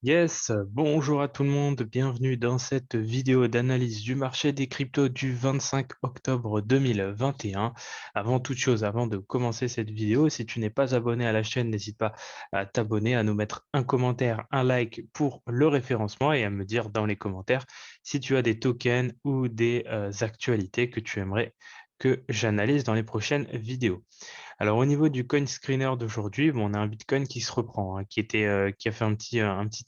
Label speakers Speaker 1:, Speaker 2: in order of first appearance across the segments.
Speaker 1: Yes, bonjour à tout le monde, bienvenue dans cette vidéo d'analyse du marché des cryptos du 25 octobre 2021. Avant toute chose, avant de commencer cette vidéo, si tu n'es pas abonné à la chaîne, n'hésite pas à t'abonner, à nous mettre un commentaire, un like pour le référencement et à me dire dans les commentaires si tu as des tokens ou des actualités que tu aimerais que j'analyse dans les prochaines vidéos. Alors, au niveau du coin screener d'aujourd'hui, bon, on a un Bitcoin qui se reprend, hein, qui a fait un petit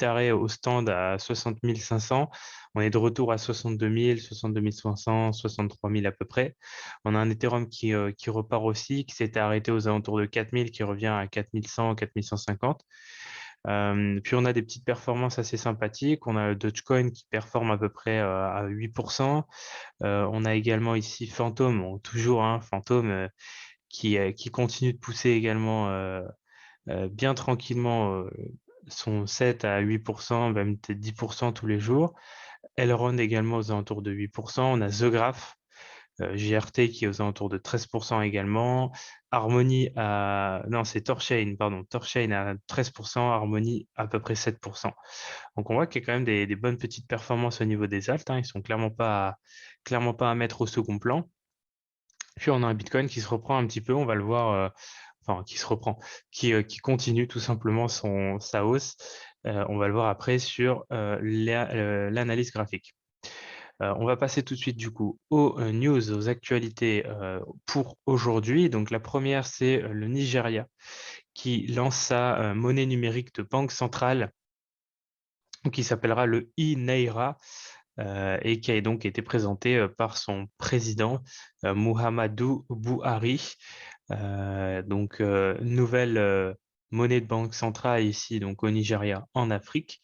Speaker 1: arrêt au stand à 60 500. On est de retour à 62 000, 62 500, 63 000 à peu près. On a un Ethereum qui repart aussi, qui s'était arrêté aux alentours de 4 000, qui revient à 4 100, 4 150. Puis on a des petites performances assez sympathiques. On a le Dogecoin qui performe à peu près à 8%. On a également ici Phantom, bon, toujours Phantom, qui continue de pousser également bien tranquillement son 7 à 8%, même peut-être 10% tous les jours. Elrond également aux alentours de 8%. On a The Graph, JRT qui est aux alentours de 13% également. Harmony à... Non, c'est Torchain, pardon. Torchain à 13%, Harmony à peu près 7%. Donc on voit qu'il y a quand même des bonnes petites performances au niveau des alts, hein. Ils sont clairement pas à mettre au second plan. Puis on a un Bitcoin qui se reprend un petit peu, on va le voir, enfin qui se reprend, qui continue tout simplement sa hausse. On va le voir après sur l'analyse graphique. On va passer tout de suite du coup aux news, aux actualités pour aujourd'hui. Donc la première, c'est le Nigeria qui lance sa monnaie numérique de banque centrale qui s'appellera le e-Naira et qui a donc été présenté par son président Muhammadu Buhari. Nouvelle monnaie de banque centrale ici donc au Nigeria, en Afrique.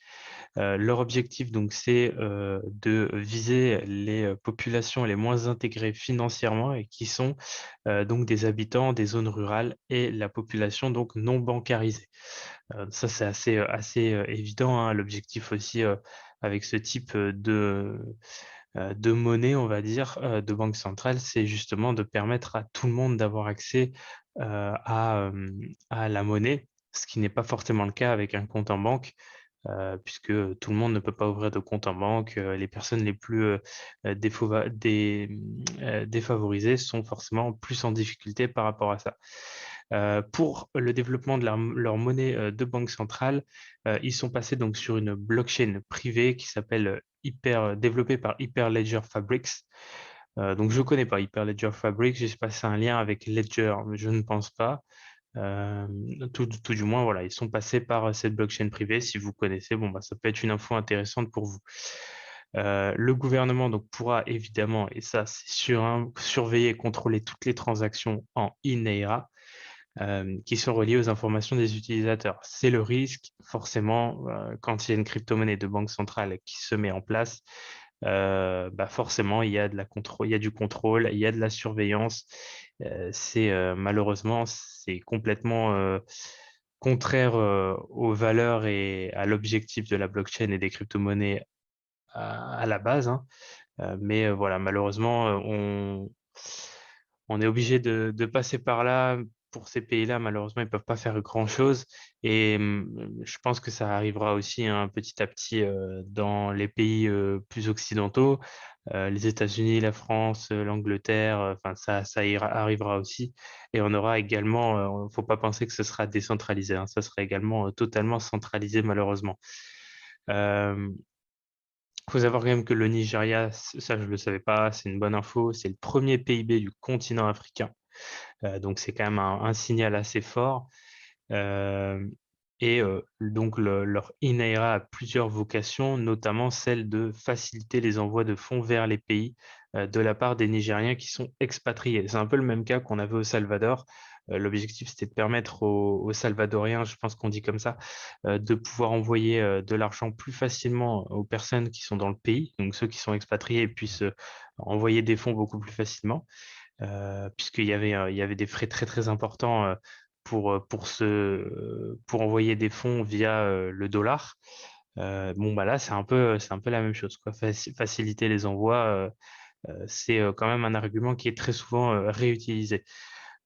Speaker 1: Leur objectif donc c'est de viser les populations les moins intégrées financièrement et qui sont donc des habitants des zones rurales et la population donc non bancarisée. Ça c'est assez évident, hein. L'objectif aussi avec ce type de monnaie, on va dire, de banque centrale, c'est justement de permettre à tout le monde d'avoir accès à la monnaie, ce qui n'est pas forcément le cas avec un compte en banque, puisque tout le monde ne peut pas ouvrir de compte en banque. Les personnes les plus défavorisées sont forcément plus en difficulté par rapport à ça. Pour le développement de leur monnaie de banque centrale, ils sont passés donc sur une blockchain privée qui s'appelle développée par Hyperledger Fabrics. Donc je ne connais pas Hyperledger Fabrics, je sais pas si c'est un lien avec Ledger, mais je ne pense pas. Euh, tout du moins, voilà, ils sont passés par cette blockchain privée. Si vous connaissez, bon, bah, ça peut être une info intéressante pour vous. Le gouvernement donc, pourra évidemment, et ça c'est sûr, hein, surveiller et contrôler toutes les transactions en INEIRA qui sont reliées aux informations des utilisateurs. C'est le risque, forcément, quand il y a une crypto-monnaie de banque centrale qui se met en place, bah forcément, il y a il y a du contrôle, il y a de la surveillance. Malheureusement, c'est complètement contraire aux valeurs et à l'objectif de la blockchain et des crypto-monnaies à la base, hein. Mais voilà, malheureusement, on est obligé de passer par là. Pour ces pays-là, malheureusement, ils peuvent pas faire grand-chose. Et je pense que ça arrivera aussi hein, petit à petit dans les pays plus occidentaux, les États-Unis, la France, l'Angleterre. Enfin, arrivera aussi. Et on aura également, faut pas penser que ce sera décentralisé, hein, ça sera également totalement centralisé, malheureusement. Euh, faut savoir quand même que le Nigeria, ça je le savais pas, c'est une bonne info, c'est le premier PIB du continent africain. Donc c'est quand même un signal assez fort. Euh, leur INAIRA a plusieurs vocations, notamment celle de faciliter les envois de fonds vers les pays de la part des Nigériens qui sont expatriés. C'est un peu le même cas qu'on avait au Salvador. L'objectif, c'était de permettre aux Salvadoriens, je pense qu'on dit comme ça, de pouvoir envoyer de l'argent plus facilement aux personnes qui sont dans le pays. Donc ceux qui sont expatriés puissent envoyer des fonds beaucoup plus facilement il y avait des frais très très importants pour envoyer des fonds via le dollar. Bon bah là c'est un peu la même chose quoi. Faciliter les envois, c'est quand même un argument qui est très souvent réutilisé.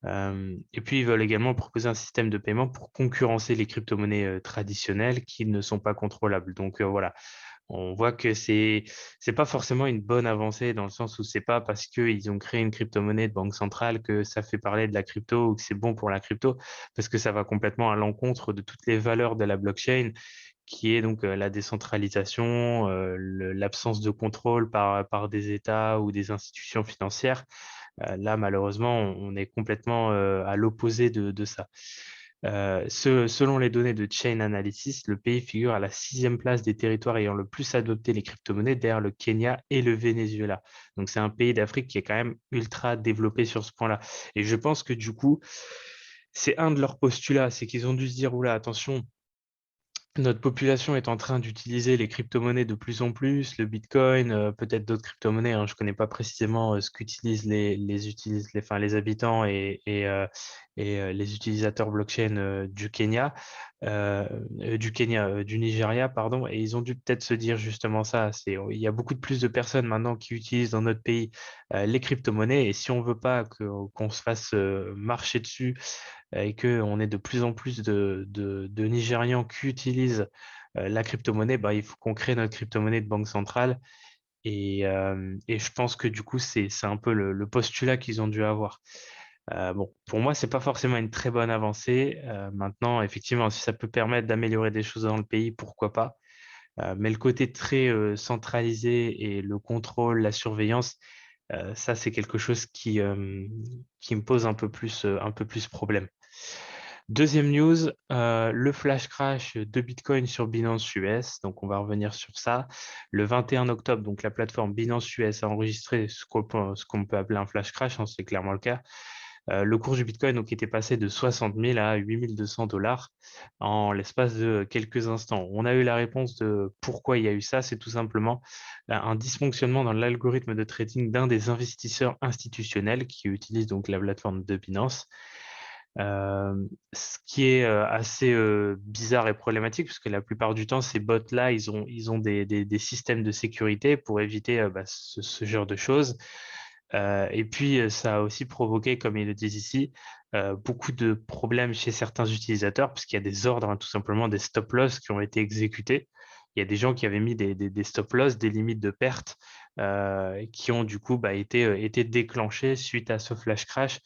Speaker 1: Et puis, ils veulent également proposer un système de paiement pour concurrencer les crypto-monnaies traditionnelles qui ne sont pas contrôlables. Donc, voilà, on voit que c'est pas forcément une bonne avancée dans le sens où c'est pas parce qu'ils ont créé une crypto-monnaie de banque centrale que ça fait parler de la crypto ou que c'est bon pour la crypto, parce que ça va complètement à l'encontre de toutes les valeurs de la blockchain, qui est donc la décentralisation, l'absence de contrôle par des États ou des institutions financières. Là, malheureusement, on est complètement à l'opposé de ça. Selon les données de Chain Analysis, le pays figure à la 6e place des territoires ayant le plus adopté les crypto-monnaies, derrière le Kenya et le Venezuela. Donc, c'est un pays d'Afrique qui est quand même ultra développé sur ce point-là. Et je pense que du coup, c'est un de leurs postulats, c'est qu'ils ont dû se dire, oula, attention, notre population est en train d'utiliser les crypto-monnaies de plus en plus, le Bitcoin, peut-être d'autres crypto-monnaies, hein, je ne connais pas précisément ce qu'utilisent enfin, les habitants et les utilisateurs blockchain du Nigeria, pardon, et ils ont dû peut-être se dire justement ça, il y a beaucoup de plus de personnes maintenant qui utilisent dans notre pays les crypto-monnaies, et si on veut pas qu'on se fasse marcher dessus et qu'on ait de plus en plus de Nigérians qui utilisent la crypto-monnaie, bah, il faut qu'on crée notre crypto-monnaie de banque centrale. Et je pense que du coup, c'est un peu le postulat qu'ils ont dû avoir. Bon, pour moi, c'est pas forcément une très bonne avancée. Maintenant, effectivement, si ça peut permettre d'améliorer des choses dans le pays, pourquoi pas. Mais le côté très centralisé et le contrôle, la surveillance, ça, c'est quelque chose qui me pose un peu plus problème. Deuxième news, le flash crash de Bitcoin sur Binance US. Donc, on va revenir sur ça. Le 21 octobre, donc la plateforme Binance US a enregistré ce qu'on peut appeler un flash crash, hein, c'est clairement le cas. Le cours du Bitcoin donc, était passé de 60 000 à 8 200 $ en l'espace de quelques instants. On a eu la réponse de pourquoi il y a eu ça. C'est tout simplement un dysfonctionnement dans l'algorithme de trading d'un des investisseurs institutionnels qui utilise donc la plateforme de Binance. Ce qui est assez bizarre et problématique, parce que la plupart du temps, ces bots-là, ils ont des systèmes de sécurité pour éviter bah, ce genre de choses. Et puis, ça a aussi provoqué, comme ils le disent ici, beaucoup de problèmes chez certains utilisateurs, puisqu'il y a des ordres, hein, tout simplement des stop-loss qui ont été exécutés. Il y a des gens qui avaient mis des stop-loss, des limites de perte, qui ont du coup bah, été déclenchés suite à ce flash crash.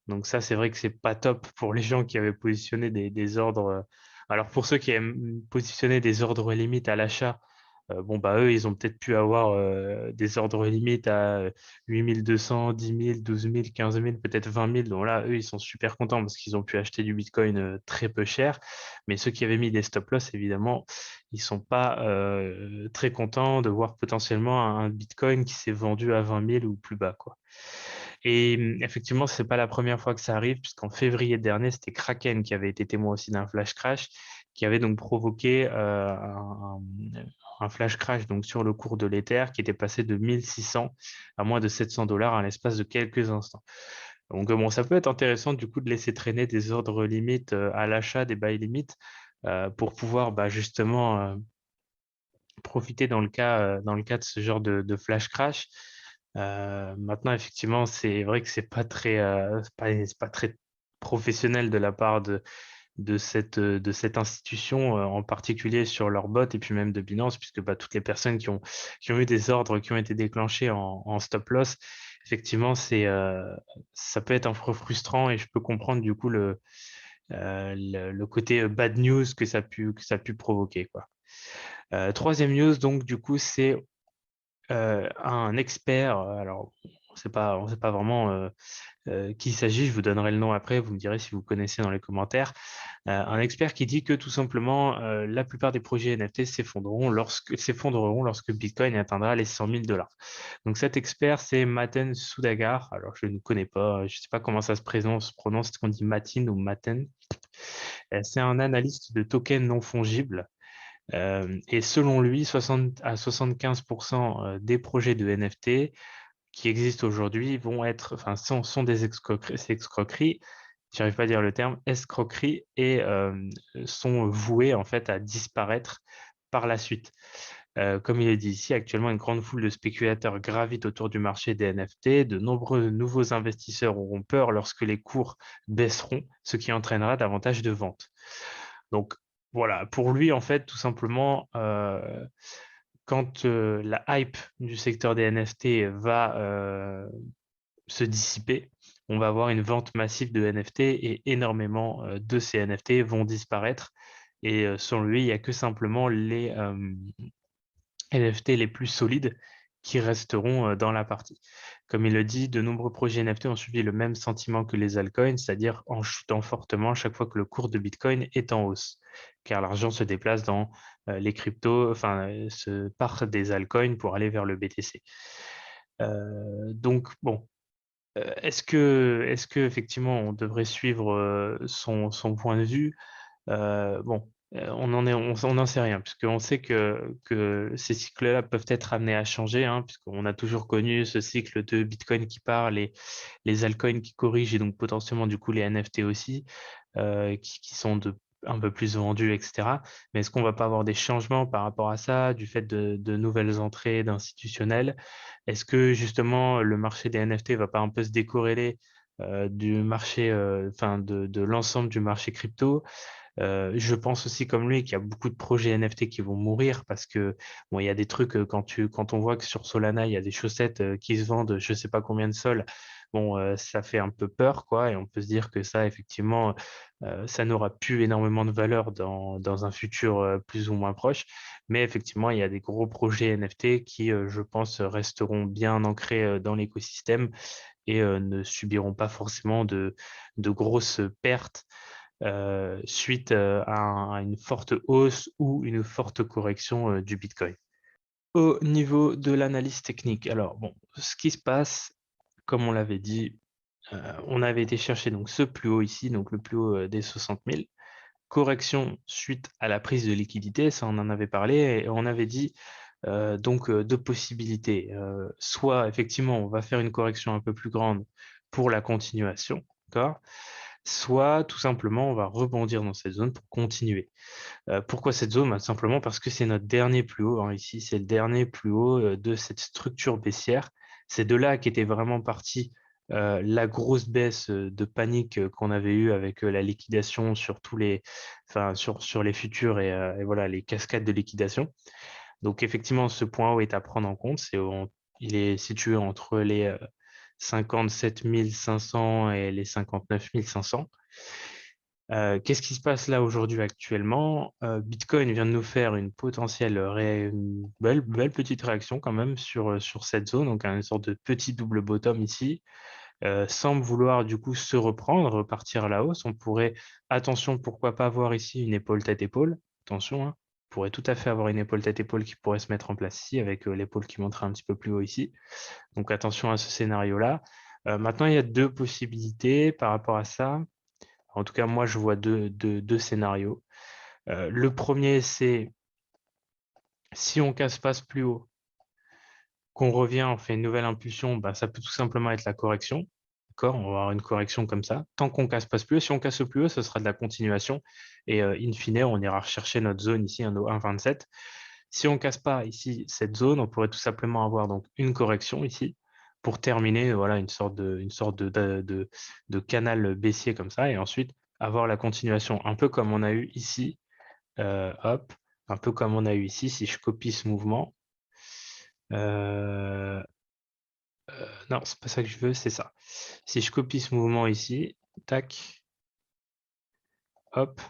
Speaker 1: Donc ça, c'est vrai que c'est pas top pour les gens qui avaient positionné des ordres. Alors pour ceux qui aiment positionner des ordres limites à l'achat, bon bah eux, ils ont peut-être pu avoir des ordres limites à 8 200, 10 000, 12 000, 15 000, peut-être 20 000. Donc là, eux, ils sont super contents parce qu'ils ont pu acheter du Bitcoin très peu cher. Mais ceux qui avaient mis des stop-loss, évidemment, ils sont pas très contents de voir potentiellement un Bitcoin qui s'est vendu à 20 000 ou plus bas, quoi. Et effectivement, c'est pas la première fois que ça arrive, puisqu'en février dernier, c'était Kraken qui avait été témoin aussi d'un flash crash, qui avait donc provoqué un flash crash donc sur le cours de l'Ether qui était passé de 1600 à moins de 700 $ à l'espace de quelques instants. Donc bon, ça peut être intéressant du coup de laisser traîner des ordres limites à l'achat, des buy limites, pour pouvoir bah, justement profiter dans le cas de ce genre de flash crash. Maintenant, effectivement, c'est vrai que c'est pas très professionnel de la part de cette institution, en particulier sur leur bot et puis même de Binance, puisque bah, toutes les personnes qui ont eu des ordres qui ont été déclenchés en stop loss, effectivement, ça peut être un peu frustrant et je peux comprendre du coup le côté bad news que ça a pu provoquer, quoi. Troisième news, donc, du coup, c'est un expert. Alors, on sait pas vraiment qui il s'agit. Je vous donnerai le nom après. Vous me direz si vous connaissez dans les commentaires. Un expert qui dit que tout simplement, la plupart des projets NFT s'effondreront lorsque Bitcoin atteindra les 100 000 $. Donc, cet expert, c'est Maten Soudagar. Alors, je ne connais pas. Je ne sais pas comment ça se prononce. Est-ce qu'on dit Matin ou Maten? C'est un analyste de tokens non fongibles. Et selon lui, 60 à 75% des projets de NFT qui existent aujourd'hui sont des escroqueries, j'arrive pas à dire le terme, escroqueries, et sont voués en fait à disparaître par la suite. Comme il est dit ici, actuellement, une grande foule de spéculateurs gravite autour du marché des NFT. De nombreux nouveaux investisseurs auront peur lorsque les cours baisseront, ce qui entraînera davantage de ventes. Donc, voilà, pour lui, en fait, tout simplement, quand la hype du secteur des NFT va se dissiper, on va avoir une vente massive de NFT et énormément de ces NFT vont disparaître. Et selon lui, il n'y a que simplement les NFT les plus solides qui resteront dans la partie. Comme il le dit, de nombreux projets NFT ont suivi le même sentiment que les altcoins, c'est-à-dire en chutant fortement chaque fois que le cours de Bitcoin est en hausse, car l'argent se déplace dans les cryptos, enfin, se part des altcoins pour aller vers le BTC. Donc, bon, est-ce que effectivement on devrait suivre son point de vue? Bon, on n'en sait rien, puisqu'on sait que ces cycles-là peuvent être amenés à changer, hein, puisqu'on a toujours connu ce cycle de Bitcoin qui part, les altcoins qui corrigent et donc potentiellement du coup les NFT aussi, qui sont un peu plus vendus, etc. Mais est-ce qu'on va pas avoir des changements par rapport à ça, du fait de nouvelles entrées d'institutionnels? Est-ce que justement le marché des NFT va pas un peu se décorréler du marché, enfin de l'ensemble du marché crypto? Je pense aussi comme lui qu'il y a beaucoup de projets NFT qui vont mourir parce que bon, il y a des trucs quand on voit que sur Solana il y a des chaussettes qui se vendent je sais pas combien de sols, bon ça fait un peu peur quoi et on peut se dire que ça effectivement ça n'aura plus énormément de valeur dans un futur plus ou moins proche, mais effectivement il y a des gros projets NFT qui je pense resteront bien ancrés dans l'écosystème et ne subiront pas forcément de grosses pertes suite à une forte hausse ou une forte correction du Bitcoin. Au niveau de l'analyse technique, alors bon, ce qui se passe, comme on l'avait dit, on avait été chercher donc ce plus haut ici, donc le plus haut des 60 000. Correction suite à la prise de liquidité, ça on en avait parlé, et on avait dit donc deux possibilités. Soit effectivement on va faire une correction un peu plus grande pour la continuation, d'accord? Soit tout simplement on va rebondir dans cette zone pour continuer. Pourquoi cette zone? Bah, simplement parce que c'est notre dernier plus haut, hein, ici, c'est le dernier plus haut de cette structure baissière. C'est de là qu'était vraiment partie la grosse baisse de panique qu'on avait eue avec la liquidation sur tous les, enfin, sur les futurs et voilà les cascades de liquidation. Donc effectivement, ce point haut est à prendre en compte. Il est situé entre les 57 500 et les 59 500. Qu'est-ce qui se passe là aujourd'hui actuellement? Bitcoin vient de nous faire une potentielle une belle petite réaction quand même sur cette zone, donc une sorte de petit double bottom ici, semble vouloir du coup se reprendre, repartir à la hausse. On pourrait, attention, pourquoi pas avoir ici une épaule tête-épaule, attention, hein, on pourrait tout à fait avoir une épaule tête-épaule qui pourrait se mettre en place ici avec l'épaule qui monterait un petit peu plus haut ici. Donc attention à ce scénario-là. Maintenant, il y a deux possibilités par rapport à ça. En tout cas, moi, je vois deux scénarios. Le premier, c'est si on casse pas ce plus haut, qu'on revient, on fait une nouvelle impulsion, bah, ça peut tout simplement être la correction. D'accord? On va avoir une correction comme ça. Tant qu'on casse pas ce plus haut, si on casse le plus haut, ce sera de la continuation. Et in fine, on ira rechercher notre zone ici, un 1,27. Si on casse pas ici cette zone, on pourrait tout simplement avoir donc une correction ici pour terminer voilà, une sorte de canal baissier comme ça. Et ensuite, avoir la continuation, un peu comme on a eu ici. Hop, un peu comme on a eu ici. Si je copie ce mouvement, euh, non, c'est pas ça que je veux, c'est ça. Si je copie ce mouvement ici, tac, hop.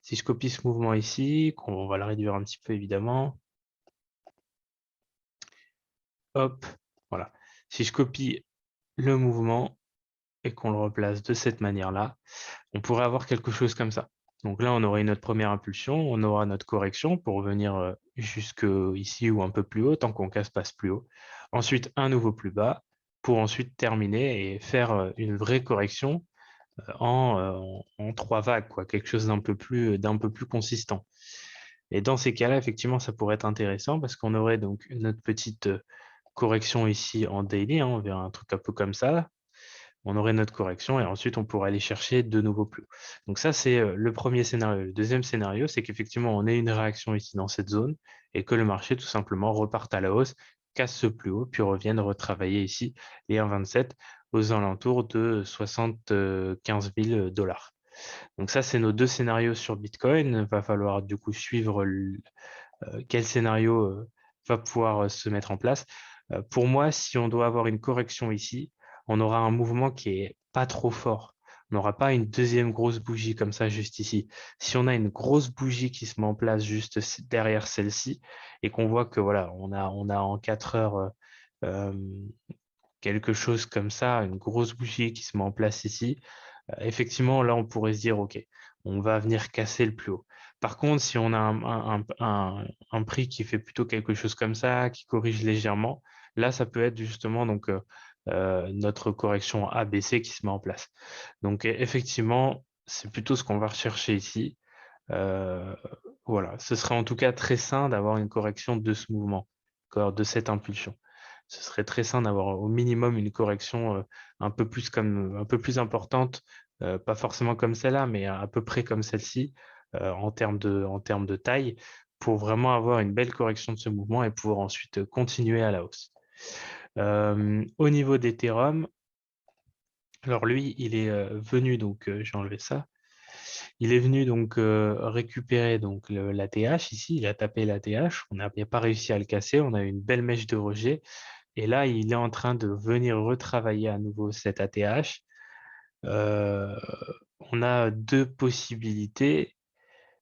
Speaker 1: Si je copie ce mouvement ici, on va le réduire un petit peu évidemment, hop, voilà. Si je copie le mouvement et qu'on le replace de cette manière-là, on pourrait avoir quelque chose comme ça. Donc là, on aurait notre première impulsion, on aura notre correction pour revenir jusque ici ou un peu plus haut, tant qu'on casse pas ce plus haut. Ensuite, un nouveau plus bas pour ensuite terminer et faire une vraie correction en trois vagues, quoi, quelque chose d'un peu plus consistant. Et dans ces cas-là, effectivement, ça pourrait être intéressant parce qu'on aurait donc notre petite correction ici en daily, hein, on verra un truc un peu comme ça. on aurait notre correction et ensuite on pourrait aller chercher de nouveaux plus hauts. Donc ça, c'est le premier scénario. Le deuxième scénario, c'est qu'effectivement, on ait une réaction ici dans cette zone et que le marché tout simplement reparte à la hausse, casse ce plus haut, puis revienne retravailler ici les 1,27 aux alentours de 75 000 dollars. Donc ça, c'est nos deux scénarios sur Bitcoin. Il va falloir du coup suivre quel scénario va pouvoir se mettre en place. Pour moi, si on doit avoir une correction ici, on aura un mouvement qui est pas trop fort. On n'aura pas une deuxième grosse bougie comme ça juste ici. Si on a une grosse bougie qui se met en place juste derrière celle-ci et qu'on voit que voilà, on a en 4 heures euh, quelque chose comme ça, une grosse bougie qui se met en place ici, effectivement, là, on pourrait se dire, OK, on va venir casser le plus haut. Par contre, si on a un prix qui fait plutôt quelque chose comme ça, qui corrige légèrement, là, ça peut être justement donc, notre correction ABC qui se met en place. Donc, effectivement, c'est plutôt ce qu'on va rechercher ici. Euh, voilà, ce serait en tout cas très sain d'avoir une correction de ce mouvement, de cette impulsion. Ce serait très sain d'avoir au minimum une correction un peu plus importante, pas forcément comme celle-là, mais à peu près comme celle-ci, en termes de taille, pour vraiment avoir une belle correction de ce mouvement et pouvoir ensuite continuer à la hausse. Au niveau d'Ethereum, alors lui, il est venu, donc j'ai enlevé ça. Il est venu donc récupérer donc l'ATH ici, il a tapé l'ATH, on n'a pas réussi à le casser, on a eu une belle mèche de rejet. Et là, il est en train de venir retravailler à nouveau cet ATH. Euh, on a deux possibilités.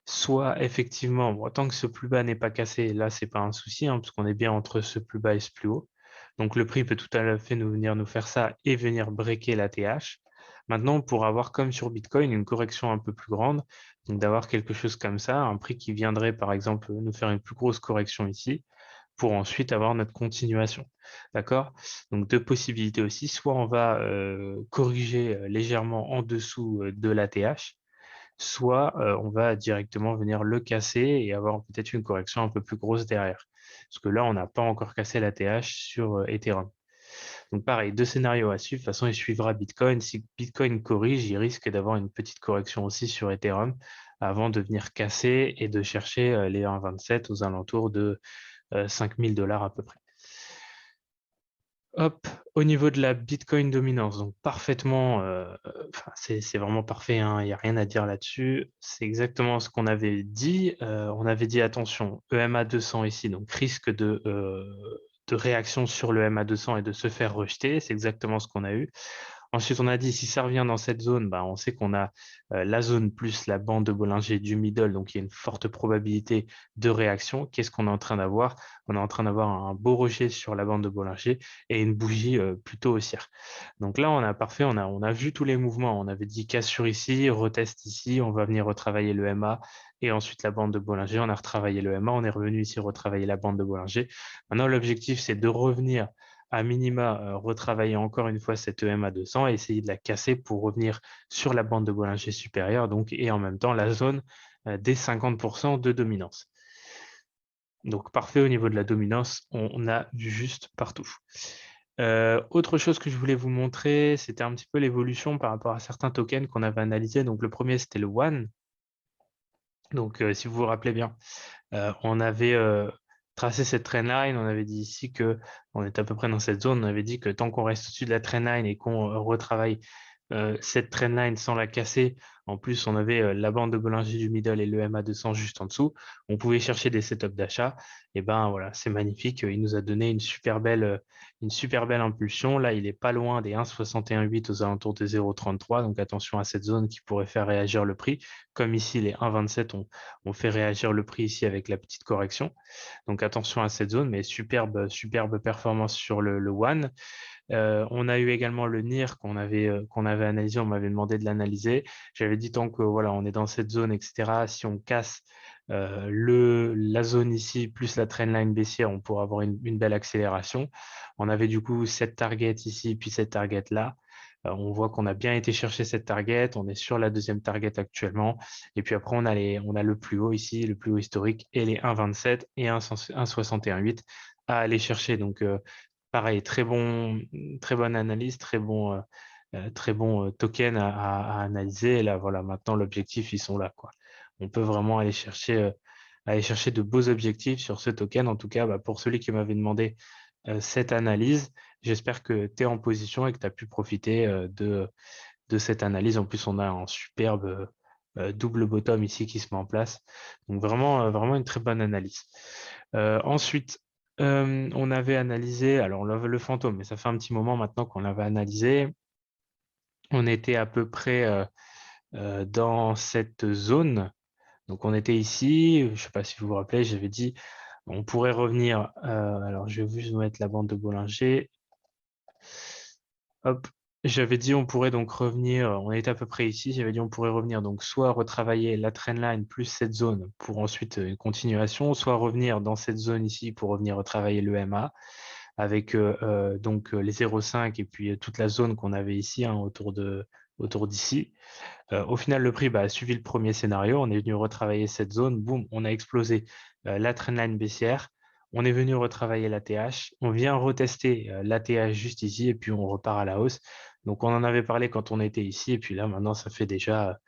Speaker 1: Soit effectivement, bon, tant que ce plus bas n'est pas cassé, là, c'est pas un souci, hein, parce qu'on est bien entre ce plus bas et ce plus haut. Donc le prix peut tout à fait venir nous faire ça et venir breaker l'ATH. Maintenant, pour avoir comme sur Bitcoin une correction un peu plus grande, donc d'avoir quelque chose comme ça, un prix qui viendrait par exemple nous faire une plus grosse correction ici, pour ensuite avoir notre continuation. D'accord? Donc deux possibilités aussi. Soit on va corriger légèrement en dessous de l'ATH, soit on va directement venir le casser et avoir peut-être une correction un peu plus grosse derrière. Parce que là, on n'a pas encore cassé l'ATH sur Ethereum. Donc pareil, deux scénarios à suivre. De toute façon, il suivra Bitcoin. Si Bitcoin corrige, il risque d'avoir une petite correction aussi sur Ethereum avant de venir casser et de chercher les 1,27 aux alentours de 5 000 dollars à peu près. Hop, au niveau de la Bitcoin dominance, donc parfaitement, c'est vraiment parfait, hein, il n'y a rien à dire là-dessus. C'est exactement ce qu'on avait dit. On avait dit attention, EMA 200 ici, donc risque de réaction sur le EMA 200 et de se faire rejeter. C'est exactement ce qu'on a eu. Ensuite, on a dit si ça revient dans cette zone, bah, on sait qu'on a la zone plus la bande de Bollinger du middle, donc il y a une forte probabilité de réaction. Qu'est-ce qu'on est en train d'avoir? On est en train d'avoir un beau rejet sur la bande de Bollinger et une bougie plutôt haussière. Donc là, on a parfait, on a vu tous les mouvements. On avait dit cassure ici, retest ici, on va venir retravailler le MA et ensuite la bande de Bollinger. On a retravaillé le MA, on est revenu ici retravailler la bande de Bollinger. Maintenant, l'objectif, c'est de revenir à minima retravailler encore une fois cette EMA 200 et essayer de la casser pour revenir sur la bande de Bollinger supérieure donc, et en même temps la zone des 50% de dominance. Donc parfait au niveau de la dominance, on a du juste partout. Autre chose que je voulais vous montrer, c'était un petit peu l'évolution par rapport à certains tokens qu'on avait analysés. Donc le premier, c'était le One. Donc si vous vous rappelez bien, on avait tracé cette trendline, on avait dit ici que on est à peu près dans cette zone, on avait dit que tant qu'on reste au-dessus de la trendline et qu'on retravaille cette trendline sans la casser, en plus on avait la bande de Bollinger du middle et le MA200 juste en dessous, on pouvait chercher des setups d'achat, et ben voilà, c'est magnifique, il nous a donné une super belle impulsion, là il est pas loin des 1,61,8 aux alentours de 0,33, donc attention à cette zone qui pourrait faire réagir le prix, comme ici les 1,27 on fait réagir le prix ici avec la petite correction. Donc attention à cette zone, mais superbe performance sur le One. On a eu également le NIR qu'on avait analysé, on m'avait demandé de l'analyser. J'avais dit tant que voilà, on est dans cette zone, etc. Si on casse la zone ici plus la trendline baissière, on pourra avoir une belle accélération. On avait du coup cette target ici, puis cette target là. On voit qu'on a bien été chercher cette target, on est sur la deuxième target actuellement. Et puis après, on a le plus haut ici, le plus haut historique, et les 1,27 et 1,61,8 à aller chercher. Donc, pareil, très bonne analyse, très bons tokens à analyser. Et là, voilà, maintenant, l'objectif, ils sont là, quoi. On peut vraiment aller chercher de beaux objectifs sur ce token. En tout cas, bah, pour celui qui m'avait demandé cette analyse, j'espère que tu es en position et que tu as pu profiter de cette analyse. En plus, on a un superbe double bottom ici qui se met en place. Donc vraiment une très bonne analyse. Ensuite, on avait analysé, alors le fantôme, mais ça fait un petit moment maintenant qu'on l'avait analysé. On était à peu près dans cette zone. Donc on était ici, je ne sais pas si vous vous rappelez, j'avais dit on pourrait revenir. Alors je vais juste mettre la bande de Bollinger. Hop, j'avais dit on pourrait donc revenir, on était à peu près ici, j'avais dit on pourrait revenir donc soit retravailler la trendline plus cette zone pour ensuite une continuation, soit revenir dans cette zone ici pour revenir retravailler le MA avec donc les 0,5 et puis toute la zone qu'on avait ici hein, autour d'ici. Au final, le prix a suivi le premier scénario. On est venu retravailler cette zone. Boum, on a explosé la trendline baissière. On est venu retravailler l'ATH. On vient retester l'ATH juste ici et puis on repart à la hausse. Donc, on en avait parlé quand on était ici. Et puis là, maintenant, ça fait déjà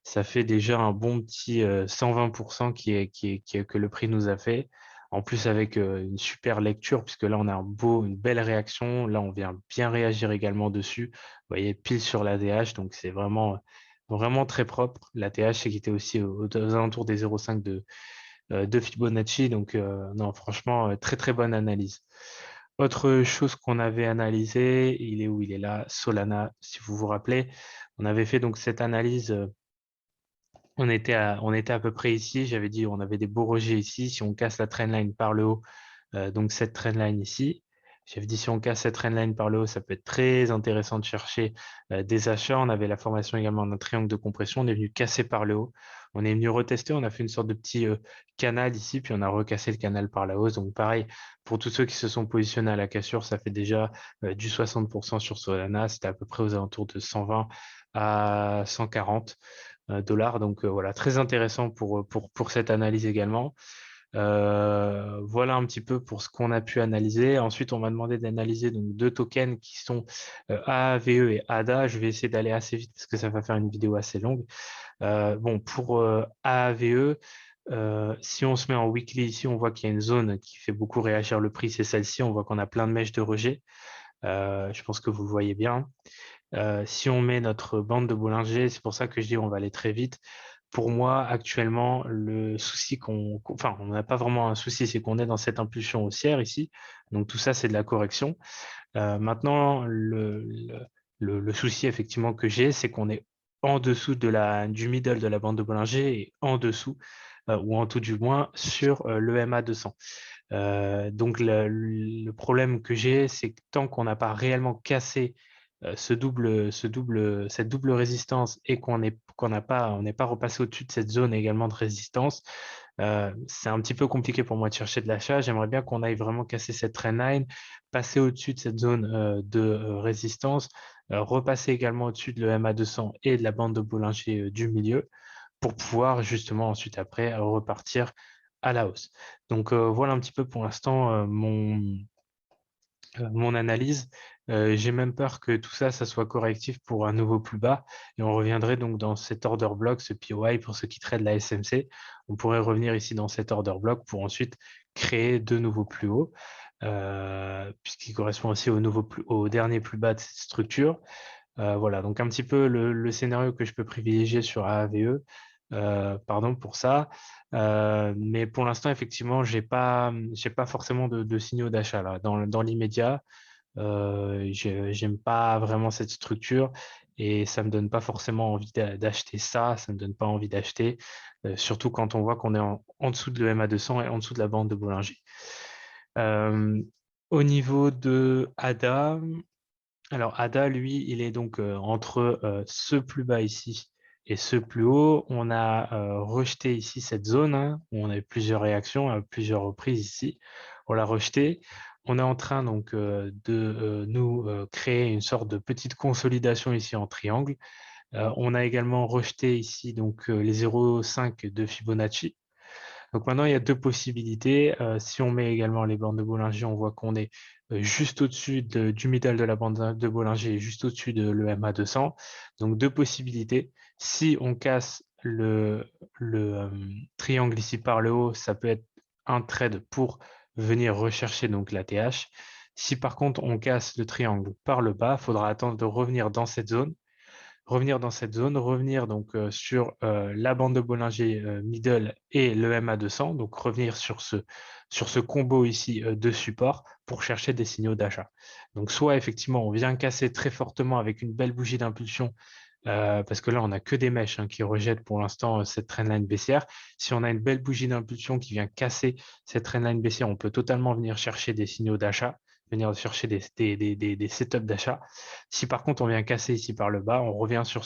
Speaker 1: un bon petit 120% que le prix nous a fait. En plus, avec une super lecture, puisque là, on a une belle réaction. Là, on vient bien réagir également dessus. Vous voyez, pile sur l'ATH. Donc, c'est vraiment très propre. L'ATH, c'est qui était aussi aux alentours des 0,5 de Fibonacci. Donc, non, franchement, très, très bonne analyse. Autre chose qu'on avait analysé, il est où? Il est là, Solana, si vous vous rappelez. On avait fait donc cette analyse. On était à peu près ici. J'avais dit on avait des beaux rejets ici. Si on casse la trendline par le haut, donc cette trendline ici, j'avais dit si on casse cette trendline par le haut, ça peut être très intéressant de chercher des achats. On avait la formation également d'un triangle de compression. On est venu casser par le haut. On est venu retester. On a fait une sorte de petit canal ici, puis on a recassé le canal par la hausse. Donc pareil, pour tous ceux qui se sont positionnés à la cassure, ça fait déjà du 60% sur Solana. C'était à peu près aux alentours de 120 à 140 dollars. Donc voilà, très intéressant pour cette analyse également. Voilà un petit peu pour ce qu'on a pu analyser. Ensuite, on m'a demandé d'analyser donc deux tokens qui sont AAVE et ADA. Je vais essayer d'aller assez vite parce que ça va faire une vidéo assez longue. Bon, pour AAVE, si on se met en weekly ici, on voit qu'il y a une zone qui fait beaucoup réagir le prix, c'est celle-ci. On voit qu'on a plein de mèches de rejet. Je pense que vous le voyez bien. Si on met notre bande de Bollinger, c'est pour ça que je dis on va aller très vite. Pour moi, actuellement, le souci enfin, on n'a pas vraiment un souci, c'est qu'on est dans cette impulsion haussière ici. Donc tout ça, c'est de la correction. Maintenant, le souci effectivement que j'ai, c'est qu'on est en dessous du middle de la bande de Bollinger et en dessous, ou en tout du moins, sur le MA 200. Donc le problème que j'ai, c'est que tant qu'on n'a pas réellement cassé cette double résistance et on n'est pas repassé au-dessus de cette zone également de résistance, c'est un petit peu compliqué pour moi de chercher de l'achat. J'aimerais bien qu'on aille vraiment casser cette trendline, passer au-dessus de cette zone de résistance, repasser également au-dessus de le MA200 et de la bande de Bollinger du milieu pour pouvoir justement ensuite après repartir à la hausse. Donc voilà un petit peu pour l'instant mon analyse. J'ai même peur que tout ça, ça soit correctif pour un nouveau plus bas. Et on reviendrait donc dans cet order block, ce POI pour ceux qui traitent la SMC. On pourrait revenir ici dans cet order block pour ensuite créer de nouveaux plus hauts, puisqu'il correspond aussi au dernier plus bas de cette structure. Voilà, donc un petit peu le scénario que je peux privilégier sur AAVE, pardon pour ça. Mais pour l'instant, effectivement, j'ai pas forcément de signaux d'achat là. Dans l'immédiat, j'aime pas vraiment cette structure et ça me donne pas forcément envie d'acheter ça. Ça me donne pas envie d'acheter, surtout quand on voit qu'on est en dessous de l'EMA200 et en dessous de la bande de Bollinger. Euh, Au niveau de ADA, alors Ada, lui, il est donc entre ce plus bas ici et ce plus haut. On a rejeté ici cette zone hein, où on a eu plusieurs réactions à plusieurs reprises ici. On l'a rejeté. On est en train donc de nous créer une sorte de petite consolidation ici en triangle. On a également rejeté ici donc les 0,5 de Fibonacci. Donc maintenant, il y a deux possibilités. Si on met également les bandes de Bollinger, on voit qu'on est juste au-dessus du middle de la bande de Bollinger et juste au-dessus de l'EMA 200. Donc deux possibilités. Si on casse le triangle ici par le haut, ça peut être un trade pour venir rechercher donc la TH. Si par contre on casse le triangle par le bas, il faudra attendre de revenir dans cette zone, revenir donc sur la bande de Bollinger middle et le MA200, donc revenir sur ce combo ici de support pour chercher des signaux d'achat. Donc soit effectivement on vient casser très fortement avec une belle bougie d'impulsion, parce que là on n'a que des mèches qui rejettent pour l'instant cette trendline baissière. Si on a une belle bougie d'impulsion qui vient casser cette trendline baissière, on peut totalement venir chercher des signaux d'achat, venir chercher des setups d'achat. Si par contre on vient casser ici par le bas, on revient sur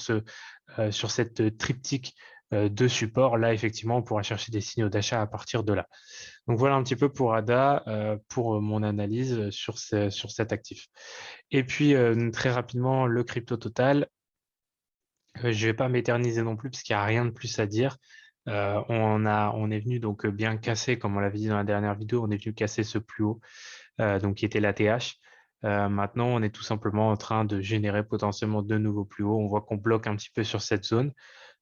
Speaker 1: cette triptyque de support. Là, effectivement, on pourra chercher des signaux d'achat à partir de là. Donc voilà un petit peu pour ADA, pour mon analyse sur cet actif. Et puis très rapidement, le crypto total. Je ne vais pas m'éterniser non plus parce qu'il n'y a rien de plus à dire. On est venu donc bien casser, comme on l'avait dit dans la dernière vidéo, on est venu casser ce plus haut, donc qui était la TH. Maintenant, on est tout simplement en train de générer potentiellement de nouveaux plus hauts. On voit qu'on bloque un petit peu sur cette zone.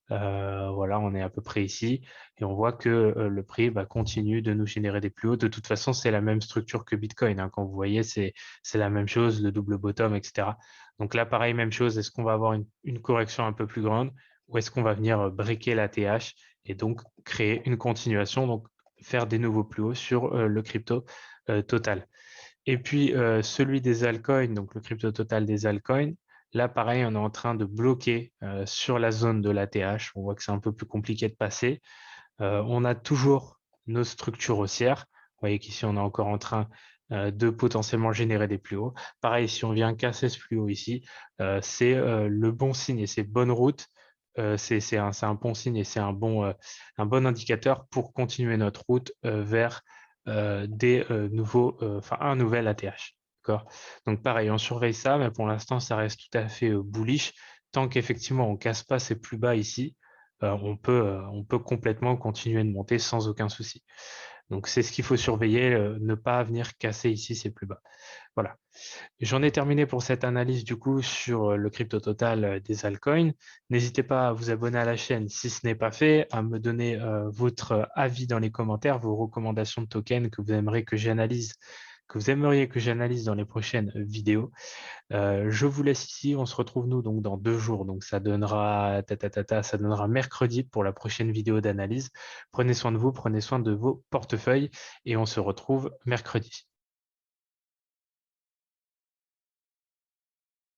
Speaker 1: Voilà, on est à peu près ici et on voit que le prix continue de nous générer des plus hauts. De toute façon, c'est la même structure que Bitcoin. Quand vous voyez, c'est la même chose, le double bottom, etc. Donc là, pareil, même chose. Est-ce qu'on va avoir une correction un peu plus grande ou est-ce qu'on va venir breaker la TH et donc créer une continuation, donc faire des nouveaux plus hauts sur le crypto total. Et puis, celui des altcoins, donc le crypto total des altcoins, là, pareil, on est en train de bloquer sur la zone de l'ATH. On voit que c'est un peu plus compliqué de passer. On a toujours nos structures haussières. Vous voyez qu'ici, on est encore en train de potentiellement générer des plus hauts. Pareil, si on vient casser ce plus haut ici, c'est le bon signe et c'est bonne route. C'est un bon signe et c'est un bon indicateur pour continuer notre route vers un nouvel ATH. D'accord. Donc pareil, on surveille ça, mais pour l'instant, ça reste tout à fait bullish. Tant qu'effectivement, on ne casse pas ces plus bas ici, on peut complètement continuer de monter sans aucun souci. Donc c'est ce qu'il faut surveiller, ne pas venir casser ici ces plus bas. Voilà. J'en ai terminé pour cette analyse du coup sur le crypto total des altcoins. N'hésitez pas à vous abonner à la chaîne si ce n'est pas fait, à me donner votre avis dans les commentaires, vos recommandations de tokens que vous aimeriez que j'analyse dans les prochaines vidéos. Je vous laisse ici, on se retrouve nous donc dans 2 jours, donc ça donnera mercredi pour la prochaine vidéo d'analyse. Prenez soin de vous, prenez soin de vos portefeuilles et on se retrouve mercredi.